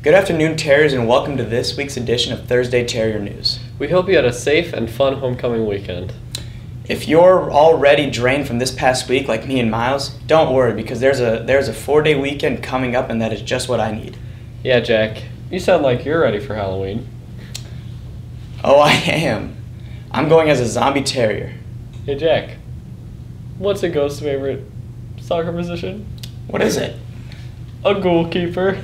Good afternoon, Terriers, and welcome to this week's edition of Thursday Terrier News. We hope you had a safe and fun homecoming weekend. If you're already drained from this past week like me and Miles, don't worry because there's a 4-day weekend coming up and that is just what I need. Yeah, Jack, you sound like you're ready for Halloween. Oh, I am. I'm going as a zombie terrier. Hey, Jack, what's a ghost's favorite soccer position? What is it? A goalkeeper.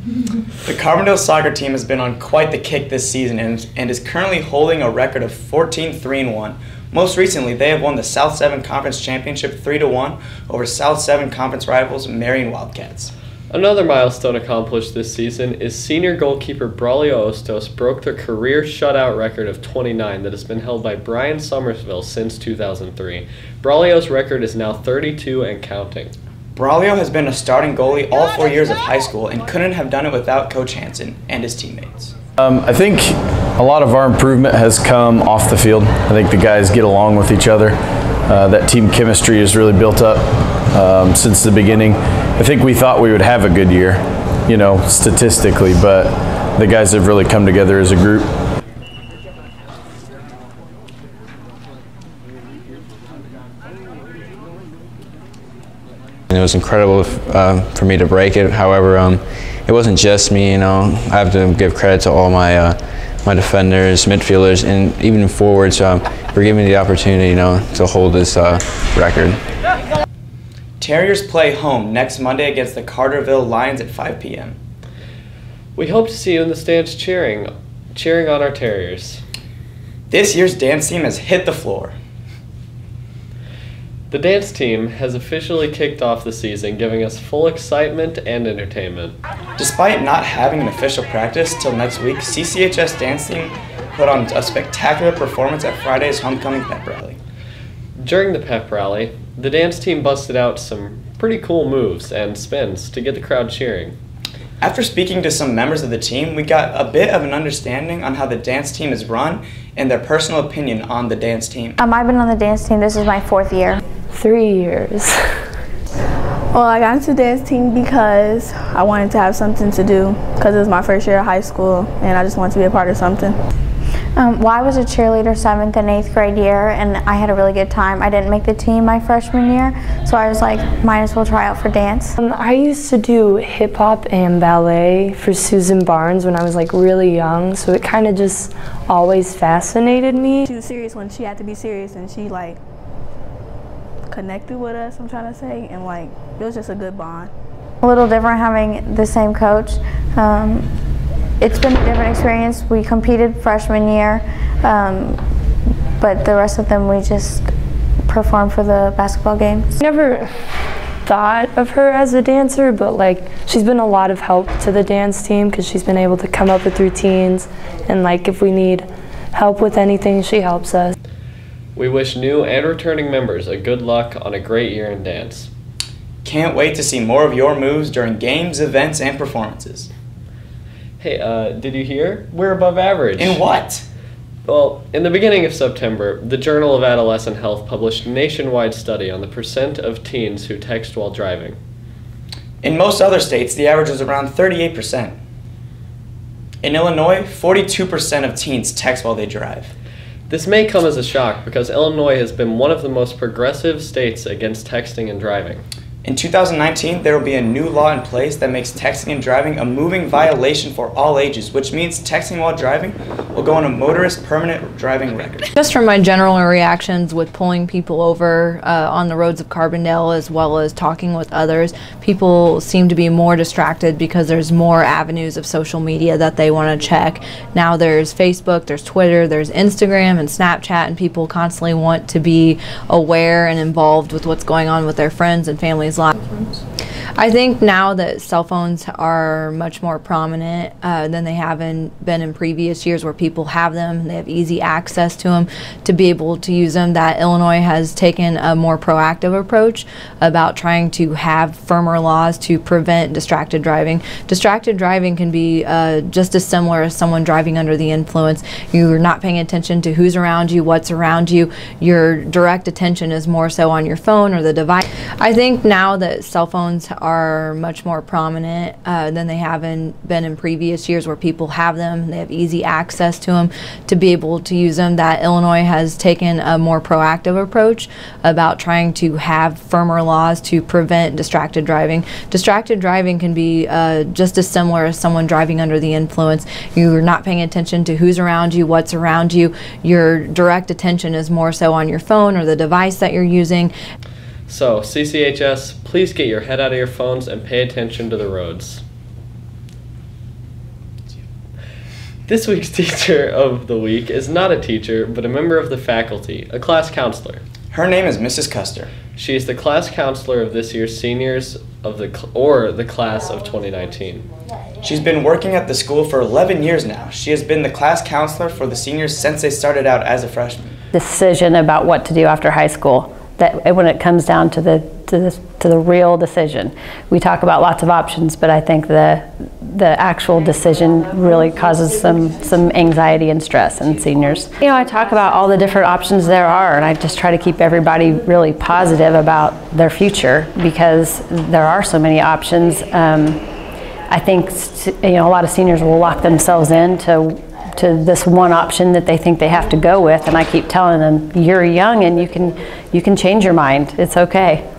The Carbondale soccer team has been on quite the kick this season and is currently holding a record of 14-3-1. Most recently, they have won the South 7 Conference Championship 3-1 over South 7 Conference rivals Marion Wildcats. Another milestone accomplished this season is senior goalkeeper Braulio Ostos broke the career shutout record of 29 that has been held by Brian Somersville since 2003. Braulio's record is now 32 and counting. Braulio has been a starting goalie all 4 years of high school and couldn't have done it without Coach Hansen and his teammates. I think a lot of our improvement has come off the field. I think the guys get along with each other. That team chemistry has really built up since the beginning. I think we thought we would have a good year, statistically, but the guys have really come together as a group. It was incredible for me to break it. However, it wasn't just me. I have to give credit to all my defenders, midfielders, and even forwards for giving me the opportunity, to hold this record. Terriers play home next Monday against the Carterville Lions at 5 p.m. We hope to see you in the stands cheering on our Terriers. This year's dance team has hit the floor. The dance team has officially kicked off the season, giving us full excitement and entertainment. Despite not having an official practice till next week, CCHS dance team put on a spectacular performance at Friday's homecoming pep rally. During the pep rally, the dance team busted out some pretty cool moves and spins to get the crowd cheering. After speaking to some members of the team, we got a bit of an understanding on how the dance team is run and their personal opinion on the dance team. I've been on the dance team. This is my 4th year. 3 years. Well, I got into the dance team because I wanted to have something to do because it was my first year of high school and I just wanted to be a part of something. Well, I was a cheerleader 7th and 8th grade year and I had a really good time. I didn't make the team my freshman year, so I was like, might as well try out for dance. I used to do hip hop and ballet for Susan Barnes when I was really young, so it kind of just always fascinated me. She was serious when she had to be serious and she connected with us, I'm trying to say, and it was just a good bond. A little different having the same coach. It's been a different experience. We competed freshman year, but the rest of them we just performed for the basketball games. Never thought of her as a dancer, but she's been a lot of help to the dance team because she's been able to come up with routines, and if we need help with anything, she helps us. We wish new and returning members a good luck on a great year in dance. Can't wait to see more of your moves during games, events, and performances. Hey, did you hear? We're above average. In what? Well, in the beginning of September, the Journal of Adolescent Health published a nationwide study on the percent of teens who text while driving. In most other states, the average was around 38%. In Illinois, 42% of teens text while they drive. This may come as a shock because Illinois has been one of the most progressive states against texting and driving. In 2019, there will be a new law in place that makes texting and driving a moving violation for all ages, which means texting while driving will go on a motorist permanent driving record. Just from my general reactions with pulling people over on the roads of Carbondale as well as talking with others, people seem to be more distracted because there's more avenues of social media that they want to check. Now there's Facebook, there's Twitter, there's Instagram and Snapchat, and people constantly want to be aware and involved with what's going on with their friends and families' lives. I think now that cell phones are much more prominent than they have been in previous years, where people have them, they have easy access to them to be able to use them, that Illinois has taken a more proactive approach about trying to have firmer laws to prevent distracted driving. Distracted driving can be just as similar as someone driving under the influence. You're not paying attention to who's around you, what's around you. Your direct attention is more so on your phone or the device. I think now that cell phones are much more prominent than they have been in previous years, where people have them, they have easy access to them to be able to use them. That Illinois has taken a more proactive approach about trying to have firmer laws to prevent distracted driving. Distracted driving can be just as similar as someone driving under the influence. You're not paying attention to who's around you, what's around you. Your direct attention is more so on your phone or the device that you're using. So, CCHS, please get your head out of your phones and pay attention to the roads. This week's teacher of the week is not a teacher, but a member of the faculty, a class counselor. Her name is Mrs. Custer. She is the class counselor of this year's seniors of the class of 2019. She's been working at the school for 11 years now. She has been the class counselor for the seniors since they started out as a freshman. Decision about what to do after high school. That when it comes down to the real decision, we talk about lots of options, but I think the actual decision really causes some anxiety and stress in seniors. You know, I talk about all the different options there are, and I just try to keep everybody really positive about their future because there are so many options. I think a lot of seniors will lock themselves into this one option that they think they have to go with, and I keep telling them, you're young and you can change your mind. It's okay.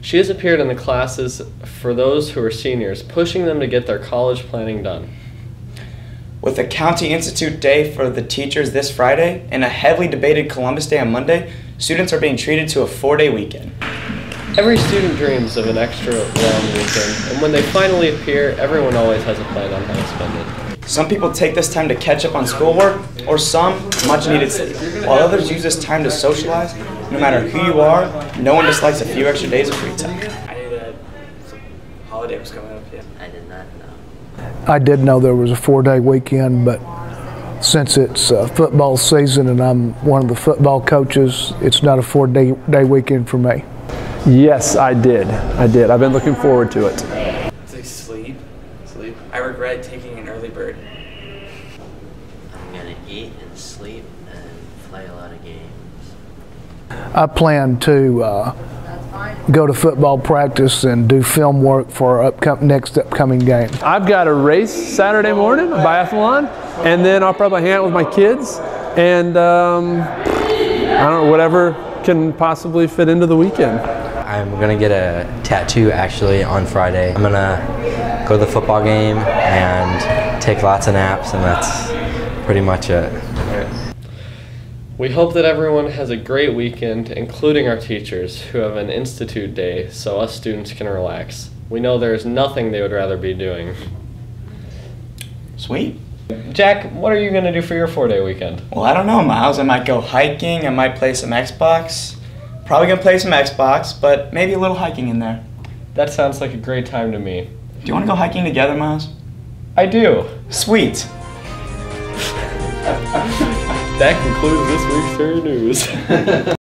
She has appeared in the classes for those who are seniors, pushing them to get their college planning done. With a County Institute Day for the teachers this Friday and a heavily debated Columbus Day on Monday, students are being treated to a 4-day weekend. Every student dreams of an extra long weekend, and when they finally appear, everyone always has a plan on how to spend it. Some people take this time to catch up on schoolwork, or some much needed sleep, while others use this time to socialize. No matter who you are, no one dislikes a few extra days of free time. I knew that some holiday was coming up, yeah. I did not know. I did know there was a 4-day weekend, but since it's football season and I'm one of the football coaches, it's not a 4-day weekend for me. Yes, I did. I've been looking forward to it. Sleep. I regret taking an early bird. I'm gonna eat and sleep and play a lot of games. I plan to go to football practice and do film work for our next upcoming game. I've got a race Saturday morning, a biathlon, and then I'll probably hang out with my kids and I don't know, whatever can possibly fit into the weekend. I'm gonna get a tattoo actually on Friday. I'm gonna go to the football game and take lots of naps, and that's pretty much it. We hope that everyone has a great weekend, including our teachers who have an Institute Day so us students can relax. We know there's nothing they would rather be doing. Sweet. Jack, what are you going to do for your 4-day weekend? Well, I don't know, Miles. I might go hiking, I might play some Xbox. Probably going to play some Xbox, but maybe a little hiking in there. That sounds like a great time to me. Do you want to go hiking together, Miles? I do. Sweet. That concludes this week's Fairy News.